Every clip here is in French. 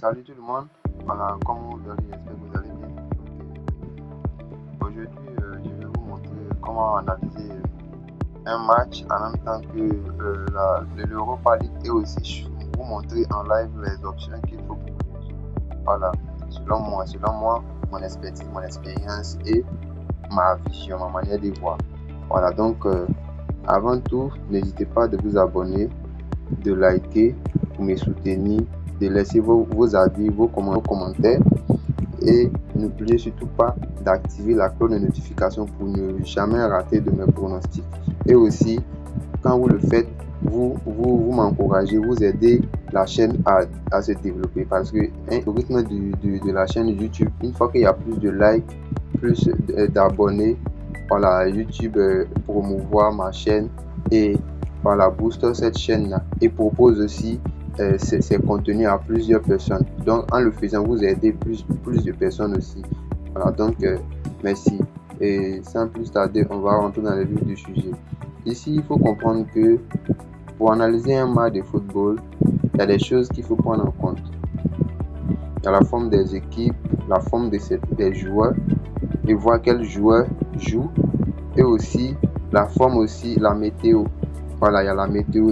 Salut tout le monde. Voilà, comment vous allez? J'espère que vous allez bien. Aujourd'hui, je vais vous montrer comment analyser un match en même temps que l'Europa League et aussi vous montrer en live les options qu'il faut pour jouer. Voilà, selon moi, mon expertise, mon expérience et ma vision, ma manière de voir. Voilà, donc avant tout, n'hésitez pas de vous abonner, de liker pour me soutenir, de laisser vos avis, vos commentaires et n'oubliez surtout pas d'activer la cloche de notification pour ne jamais rater de mes pronostics. Et aussi, quand vous le faites, vous m'encouragez, vous aidez la chaîne à se développer parce que le rythme de la chaîne YouTube, une fois qu'il y a plus de likes, plus d'abonnés, voilà, YouTube promouvoir ma chaîne et voilà, booster cette chaîne là et propose aussi ces contenus à plusieurs personnes. Donc en le faisant, vous aidez plus de personnes aussi. Voilà, donc merci. Et sans plus tarder, on va rentrer dans le vif du sujet. Ici, il faut comprendre que pour analyser un match de football, il y a des choses qu'il faut prendre en compte. Il y a la forme des équipes, la forme des joueurs, et voir quel joueur joue, et aussi la forme, aussi la météo. Voilà, il y a la météo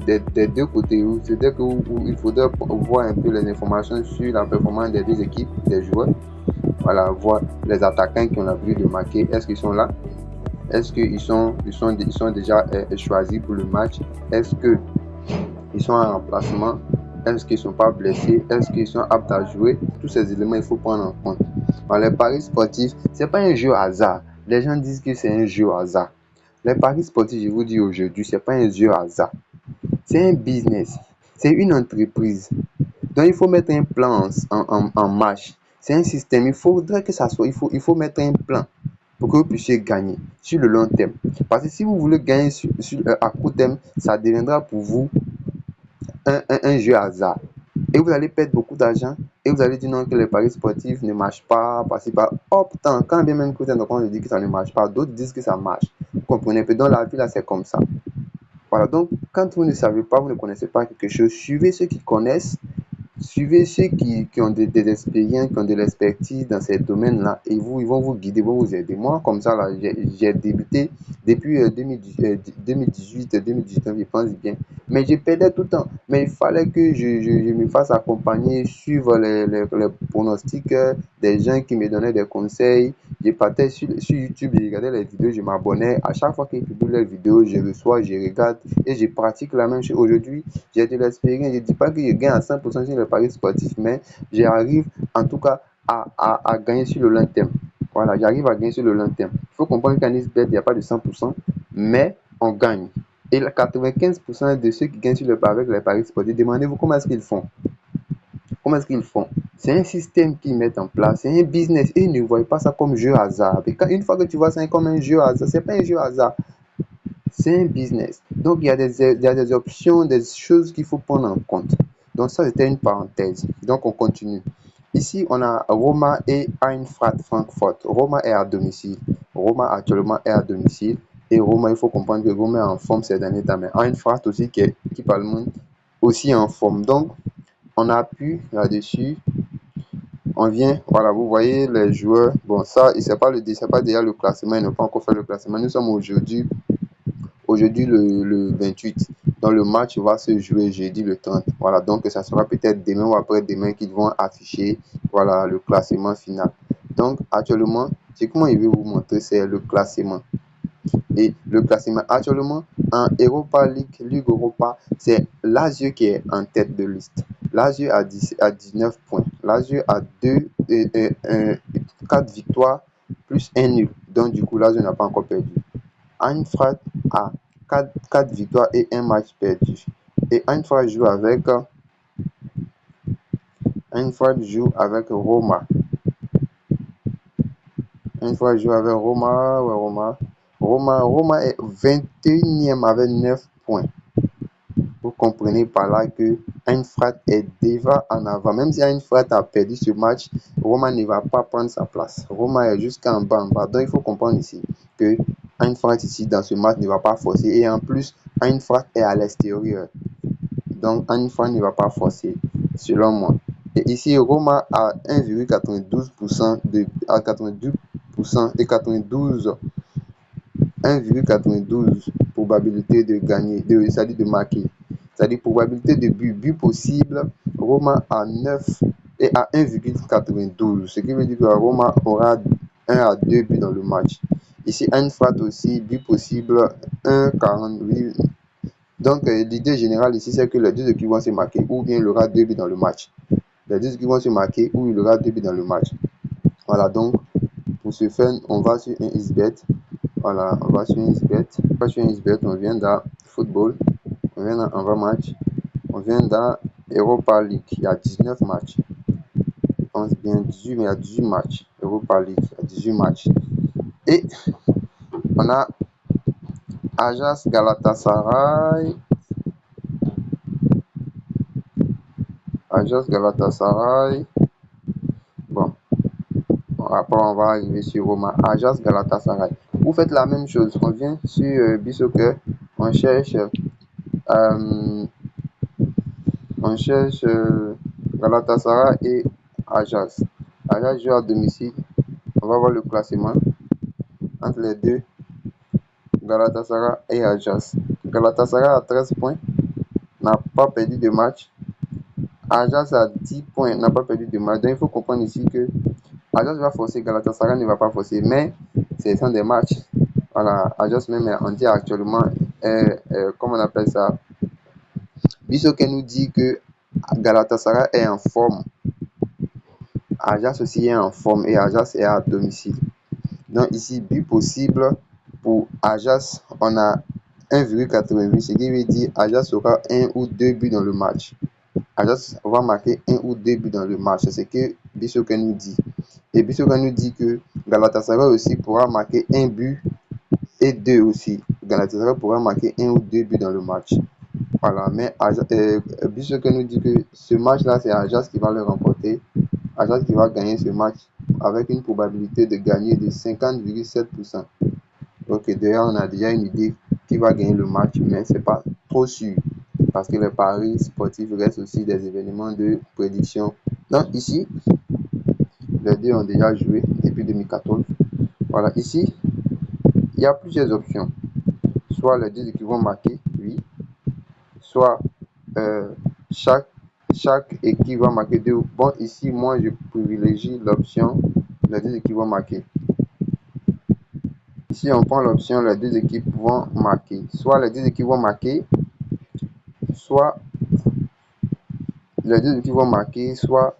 des deux côtés. C'est-à-dire qu'il faudrait voir un peu les informations sur la performance des deux équipes, des joueurs. Voilà, voir les attaquants qui ont l'habitude de marquer. Est-ce qu'ils sont là? Est-ce qu'ils sont déjà choisis pour le match? Est-ce qu'ils sont en remplacement? Est-ce qu'ils ne sont pas blessés? Est-ce qu'ils sont aptes à jouer? Tous ces éléments, il faut prendre en compte. Les paris sportifs, ce n'est pas un jeu hasard. Les gens disent que c'est un jeu hasard. Les paris sportifs, je vous dis aujourd'hui, ce n'est pas un jeu hasard. C'est un business. C'est une entreprise. Donc, il faut mettre un plan en marche. C'est un système. Il faudrait que ça soit. Il faut mettre un plan pour que vous puissiez gagner sur le long terme. Parce que si vous voulez gagner à court terme, ça deviendra pour vous un jeu hasard. Et vous allez perdre beaucoup d'argent et vous allez dire non, que les paris sportifs ne marchent pas, parce que pourtant, quand bien même que vous êtes en train de dire que ça ne marche pas, d'autres disent que ça marche. Vous comprenez? Dans la vie là, c'est comme ça. Voilà, donc quand vous ne savez pas, vous ne connaissez pas quelque chose, suivez ceux qui connaissent, suivez ceux qui ont des expériences, qui ont de l'expertise dans ces domaines-là, et ils vont vous guider, vont vous aider. Moi, comme ça, là, j'ai débuté depuis 2018, 2019, je pense bien. Mais je perdais tout le temps. Mais il fallait que je me fasse accompagner, suivre les pronostics des gens qui me donnaient des conseils. Je partais sur YouTube, je regardais les vidéos, je m'abonnais. À chaque fois qu'ils publient les vidéos, je reçois, je regarde et je pratique la même chose. Aujourd'hui, j'ai de l'expérience. Je ne dis pas que je gagne à 100% sur les paris sportifs, mais j'arrive en tout cas à gagner sur le long terme. Voilà, j'arrive à gagner sur le long terme. Il faut comprendre qu'en XBet, il n'y a pas de 100%, mais on gagne. Et 95% de ceux qui gagnent avec les paris sportifs, demandez-vous comment est-ce qu'ils font. Comment est-ce qu'ils font? C'est un système qu'ils mettent en place, c'est un business. Et ils ne voient pas ça comme jeu hasard. Et une fois que tu vois ça comme un jeu hasard, c'est pas un jeu hasard. C'est un business. Donc, il y a des options, des choses qu'il faut prendre en compte. Donc, ça, c'était une parenthèse. Donc, on continue. Ici, on a Roma et Eintracht Francfort. Roma est à domicile. Roma, actuellement, est à domicile. Et Roma, il faut comprendre que Roma est en forme ces derniers temps. Mais Eintracht aussi, qui est équipe allemande, aussi en forme. Donc, on appuie là-dessus. On vient, voilà, vous voyez les joueurs. Bon, ça, c'est pas déjà le classement. Ils n'ont pas encore fait le classement. Nous sommes aujourd'hui le 28. Donc le match va se jouer jeudi le 30. Voilà, donc ça sera peut-être demain ou après-demain qu'ils vont afficher, voilà, le classement final. Donc actuellement, ce que moi je vais vous montrer, c'est le classement. Et le classement actuellement en Europa League, Ligue Europa, c'est Lazio qui est en tête de liste. Lazio a 19 points. Lazio a 4 victoires plus 1 nul. Donc du coup, Lazio n'a pas encore perdu. Eintracht a 4 victoires et 1 match perdu. Et Eintracht joue avec Roma. Eintracht joue avec Roma. Ouais, Roma est 21e avec 9 points. Vous comprenez par là que Eintracht est déjà en avant. Même si Eintracht a perdu ce match, Roma ne va pas prendre sa place. Roma est jusqu'en bas. Donc il faut comprendre ici que Eintracht ici dans ce match ne va pas forcer. Et en plus, Eintracht est à l'extérieur. Donc Eintracht ne va pas forcer, selon moi. Et ici, Roma a 1,92% à 92% et 1,92 probabilité de gagner, c'est-à-dire de marquer. C'est-à-dire probabilité de but possible, Roma a 9 et à 1,92. Ce qui veut dire que Roma aura 1 à 2 buts dans le match. Ici, une frappe aussi, but possible 1,48. Donc, l'idée générale ici, c'est que les deux équipes vont se marquer ou bien il y aura 2 buts dans le match. Les deux équipes vont se marquer ou il y aura 2 buts dans le match. Voilà, donc, pour ce faire, on va sur un XBet. Voilà, on va sur un XBet. On vient dans football. On vient dans Enva match. On vient dans Europa League. Il y a 19 matchs. Je pense bien 18, mais il y a 18 matchs. Europa League, il y a 18 matchs. Et on a Ajax Galatasaray. Bon, après on va arriver sur Roma. Ajax Galatasaray. Vous faites la même chose. On vient sur Bissoker. On cherche Galatasaray et Ajax. Ajax joue à domicile. On va voir le classement entre les deux. Galatasaray et Ajax. Galatasaray a 13 points, n'a pas perdu de match. Ajax a 10 points, n'a pas perdu de match. Donc il faut comprendre ici que Ajax va forcer, Galatasaray ne va pas forcer, mais ce sont des matchs. Voilà, Ajax même on dit actuellement, comment on appelle ça, Bissoker nous dit que Galatasaray est en forme. Ajax aussi est en forme et Ajax est à domicile. Donc ici, but possible pour Ajax, on a 1,88, ce qui veut dire Ajax aura 1 ou 2 buts dans le match. Ajax va marquer 1 ou 2 buts dans le match, c'est ce que Bissoker nous dit. Et Bissoker nous dit que Galatasaray aussi pourra marquer 1 but et 2 aussi. Galatasaray pourra marquer 1 ou 2 buts dans le match. Voilà, mais Bissoker nous dit que ce match-là, c'est Ajax qui va le remporter. Ajax qui va gagner ce match avec une probabilité de gagner de 50,7%. Ok, d'ailleurs, on a déjà une idée qui va gagner le match, mais c'est pas trop sûr parce que les paris sportifs restent aussi des événements de prédiction. Donc ici, les deux ont déjà joué depuis 2014. Voilà, ici, il y a plusieurs options. Soit les deux équipes vont marquer, oui. Soit chaque équipe va marquer 2. Bon, ici, moi, je privilégie l'option les deux équipes vont marquer. Ici, on prend l'option les deux équipes vont marquer. Soit les deux équipes vont marquer, soit les deux équipes vont marquer, soit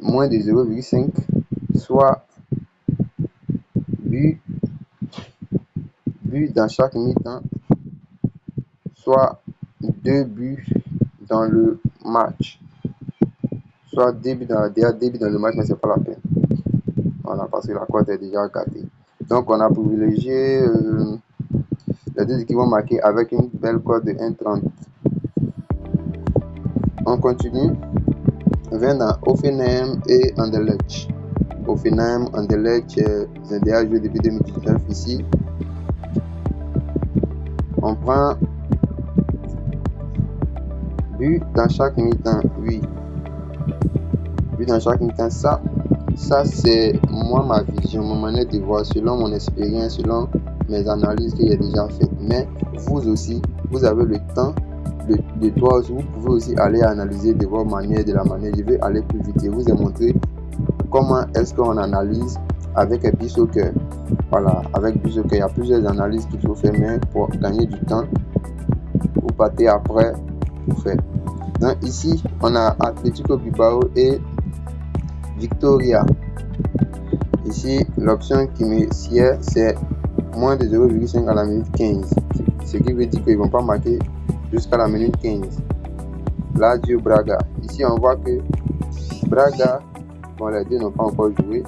moins de 0,5, soit but dans chaque mi-temps, soit 2 buts dans le match. Soit début dans le match, mais c'est pas la peine. Voilà, parce que la cote est déjà gâtée. Donc, on a privilégié les deux équipes vont marquer avec une belle cote de 1,30. On continue. On vient dans Hoffenheim et Anderlecht. Hoffenheim, Anderlecht, ils ont déjà joué depuis 2019 ici. On prend but dans chaque mi-temps, oui. But dans chaque mi-temps, ça c'est moi ma vision, ma manière de voir, selon mon expérience, selon mes analyses que j'ai déjà faites. Mais vous aussi, vous avez le temps de toi aussi, vous pouvez aussi aller analyser de votre manière, de la manière. Je vais aller plus vite et vous ai montré comment est-ce qu'on analyse avec un Bissoker. Voilà, avec Bissoker, il y a plusieurs analyses qu'il faut faire, mais pour gagner du temps, vous partez après, vous faites. Donc ici, on a Atlético Bilbao et Victoria. Ici, l'option qui me sied, c'est moins de 0,5 à la minute 15. Ce qui veut dire qu'ils ne vont pas marquer jusqu'à la minute 15. Lazio Braga. Ici, on voit que Braga, bon, les deux n'ont pas encore joué.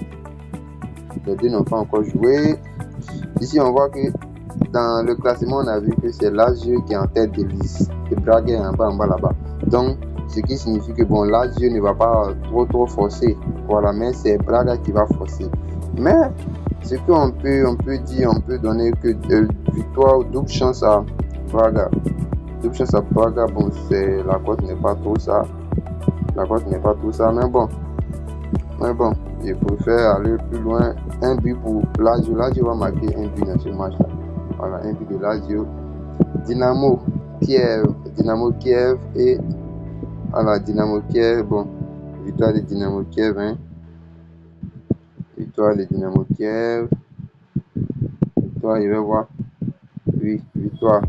Ici, on voit que dans le classement, on a vu que c'est Lazio qui est en tête de liste. Et Braga est en bas là-bas. Donc, ce qui signifie que bon, Lazio ne va pas trop forcer. Voilà, mais c'est Braga qui va forcer. Mais ce qu'on peut dire, on peut donner que victoire ou double chance à Braga. Bon, la cote n'est pas trop ça. La cote n'est pas tout ça, mais bon, je préfère aller plus loin. Un but pour Lazio. Lazio va marquer un but dans ce match-là. Voilà, un but de Lazio. Dynamo Kiev et voilà, Dynamo Kiev. Bon, victoire de Dynamo Kiev, hein. Victoire de Dynamo Kiev. Victoire, je vais voir. Oui, victoire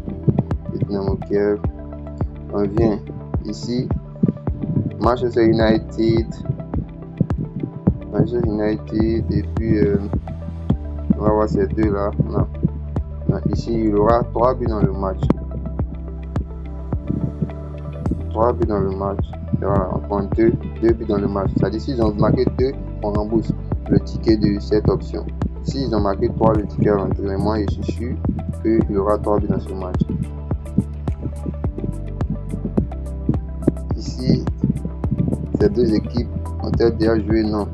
de Dynamo Kiev. On vient ici. Manchester United. Et puis on va voir ces deux là. Non. Ici il y aura 3 buts dans le match. 3 buts dans le match. Et voilà, on prend 2 buts dans le match. C'est-à-dire s'ils ont marqué 2, on rembourse le ticket de cette option. S'ils ont marqué 3, le ticket rentre. Mais moi je suis sûr qu'il y aura 3 buts dans ce match. Ici, ces deux équipes ont-elles déjà joué? Non.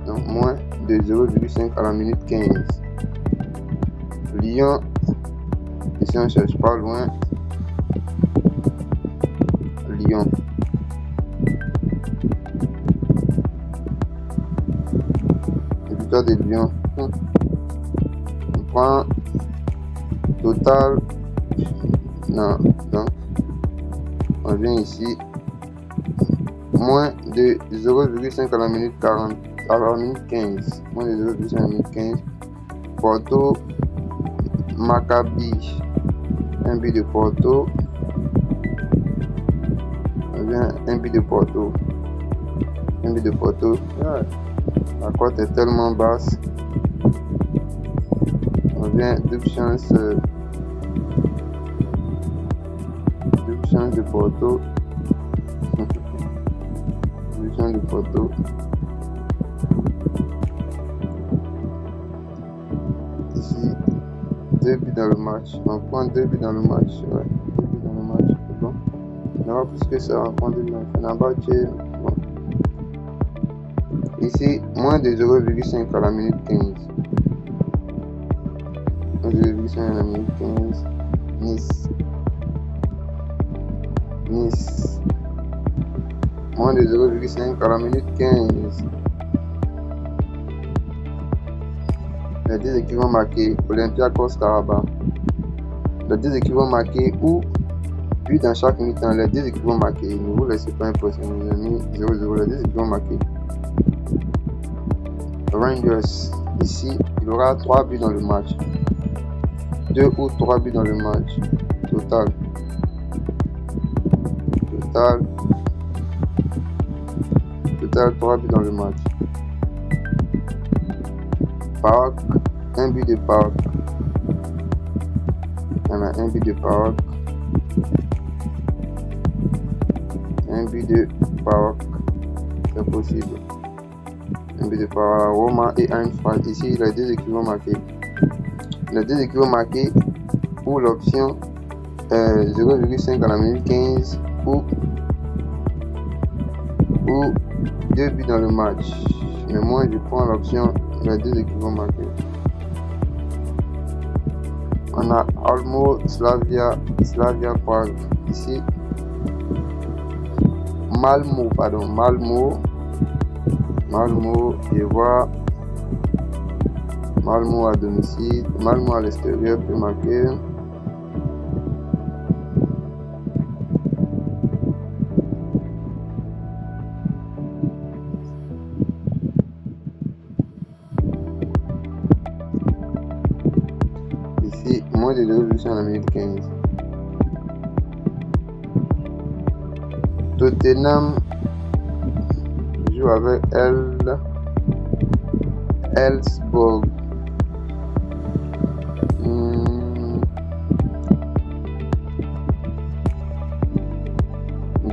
Donc moins de 0,5 à la minute 15. Lyon, ici on ne cherche pas loin. Lyon. Le victoire de Lyon. On prend total. Non, donc on vient ici. Moins de 0,5 à la minute 40. À la minute 15. Moins de 0,5 à la minute 15. Porto. Maccabi. Un but de Porto. Un but de Porto. Un but de Porto. Ouais. La cote est tellement basse. On vient double chance de Porto. Double chance de Porto. Ici, 2 buts dans le match. On prend 2 buts dans le match. Ouais. 2 buts dans le match. C'est bon. On aura plus que ça. On prend 2 buts dans le match. Bon. Ici, moins de 0,5 à la minute 15. Moins de 0,5 à la minute 15. Nice. Moins de 0,5 à la minute 15. Les deux équipes vont marquer. Olympiakos Karabakh. Les deux équipes vont marquer ou but dans chaque mi-temps. Les deux équipes vont marquer. Ne vous laissez pas impressionner. J'ai mis 0-0. Les deux équipes vont marquer. Rangers. Ici, il y aura 3 buts dans le match. 2 ou 3 buts dans le match. Total 3 buts dans le match. Park, un but de Park. Il y en a un but de Park. Un but de Park. C'est possible. Un but de Park. Roma et Eintracht. Ici, les deux équipes vont marquer. Les deux équipes vont marquer pour l'option 0,5 à la minute 15 ou 2 buts dans le match. Mais moi, je prends l'option les deux équipes vont marquer. On a Almo, Slavia Prague. Ici, Malmo, je vois Malmo à domicile, Malmo à l'extérieur peut marquer. Ici, moins de 2,5 à la minute 15. Tottenham joue avec Elfsborg.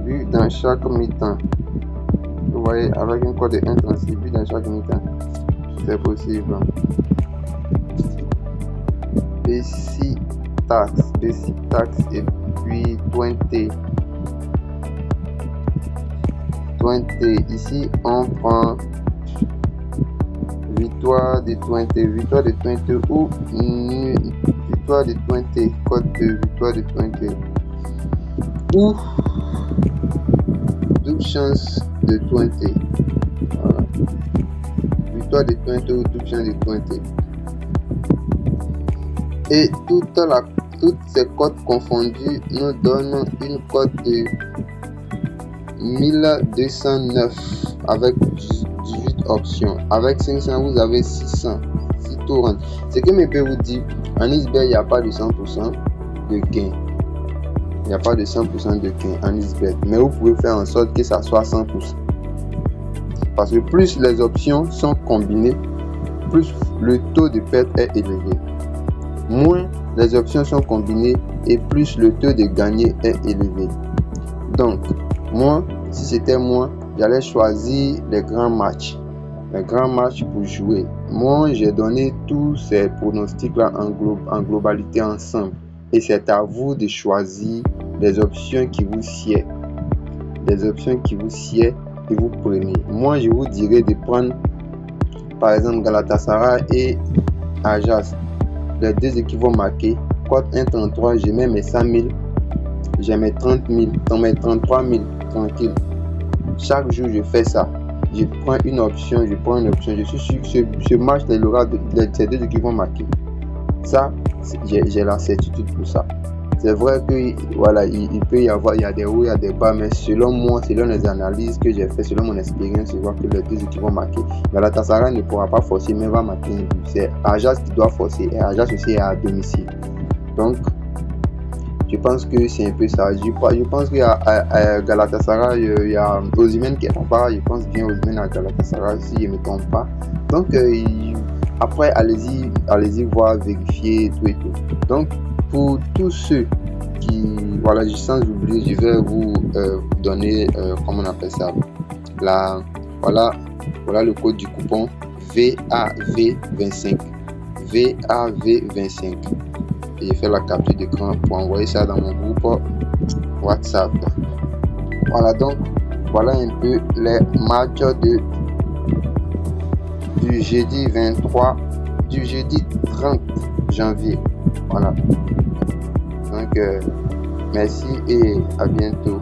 But dans chaque mi-temps. Vous voyez, avec un code de 1,36 but dans chaque mi-temps. C'est possible. Besiktas et puis 20. Ici on prend victoire de 20 ou victoire de 20, code de victoire de 20 ou double chance de 20. Voilà. Victoire de 20 ou double chance de 20. Et toutes ces cotes confondues nous donnent une cote de 1209 avec 18 options. Avec 500, vous avez 600. 6 tours. Ce que je peux vous dire, en XBET, il n'y a pas de 100% de gain. Il n'y a pas de 100% de gain en XBET. Mais vous pouvez faire en sorte que ça soit 100%. Parce que plus les options sont combinées, plus le taux de perte est élevé. Moins les options sont combinées et plus le taux de gagner est élevé. Donc, moi, si c'était moi, j'allais choisir les grands matchs. Les grands matchs pour jouer. Moi, j'ai donné tous ces pronostics-là en globalité ensemble. Et c'est à vous de choisir les options qui vous sied. Les options qui vous sied et vous prenez. Moi, je vous dirais de prendre, par exemple, Galatasaray et Ajax. Les deux équipes vont marquer. Cote 1,33, je mets mes 100 000. J'ai mes 30 000. Dans mes 33 000. Tranquille. Chaque jour, je fais ça. Je prends une option. Je suis sûr que ce match, ces deux équipes vont marquer. Ça, j'ai la certitude pour ça. C'est vrai que voilà, il peut y avoir, il y a des hauts, il y a des bas, mais selon moi, selon les analyses que j'ai fait, selon mon expérience, je vois que les deux équipes vont marquer. Galatasaray ne pourra pas forcer, mais va marquer un but. C'est Ajax qui doit forcer, et Ajax aussi est à domicile. Donc, je pense que c'est un peu ça. Je pense qu'il y a Galatasaray, il y a Osimhen qui est là-bas. Je pense bien Osimhen à Galatasaray, si je ne me trompe pas. Donc, après, allez-y voir, vérifier tout et tout. Donc, pour tous ceux qui, voilà, sans oublier, je vais vous donner, comment on appelle ça, voilà le code du coupon VAV25. VAV25. Et j'ai fait la capture d'écran pour envoyer ça dans mon groupe WhatsApp. Voilà, donc, voilà un peu les matchs du jeudi 30 janvier. Voilà. Donc, merci et à bientôt.